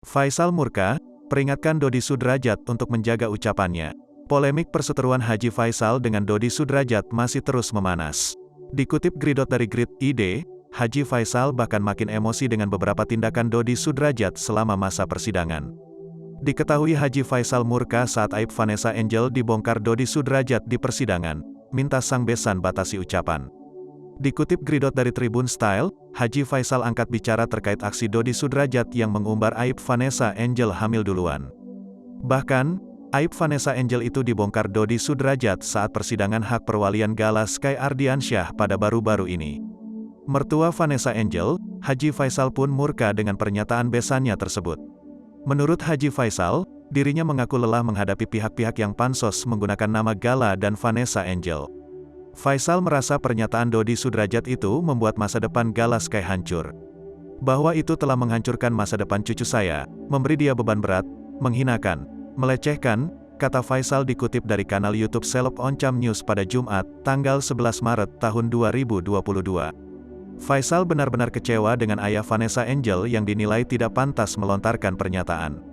Faisal murka, peringatkan Dodi Sudrajat untuk menjaga ucapannya. Polemik perseteruan Haji Faisal dengan Dodi Sudrajat masih terus memanas. Dikutip Gridot dari Grid ID, Haji Faisal bahkan makin emosi dengan beberapa tindakan Dodi Sudrajat selama masa persidangan. Diketahui Haji Faisal murka saat aib Vanessa Angel dibongkar Dodi Sudrajat di persidangan, minta sang besan batasi ucapan. Dikutip Gridot dari Tribun Style, Haji Faisal angkat bicara terkait aksi Dodi Sudrajat yang mengumbar aib Vanessa Angel hamil duluan. Bahkan, aib Vanessa Angel itu dibongkar Dodi Sudrajat saat persidangan hak perwalian Gala Sky Ardiansyah pada baru-baru ini. Mertua Vanessa Angel, Haji Faisal pun murka dengan pernyataan besannya tersebut. Menurut Haji Faisal, dirinya mengaku lelah menghadapi pihak-pihak yang pansos menggunakan nama Gala dan Vanessa Angel. Faisal merasa pernyataan Dodi Sudrajat itu membuat masa depan Gala Sky hancur. Bahwa itu telah menghancurkan masa depan cucu saya, memberi dia beban berat, menghinakan, melecehkan, kata Faisal dikutip dari kanal YouTube Seleb Oncam News pada Jumat, tanggal 11 Maret tahun 2022. Faisal benar-benar kecewa dengan ayah Vanessa Angel yang dinilai tidak pantas melontarkan pernyataan.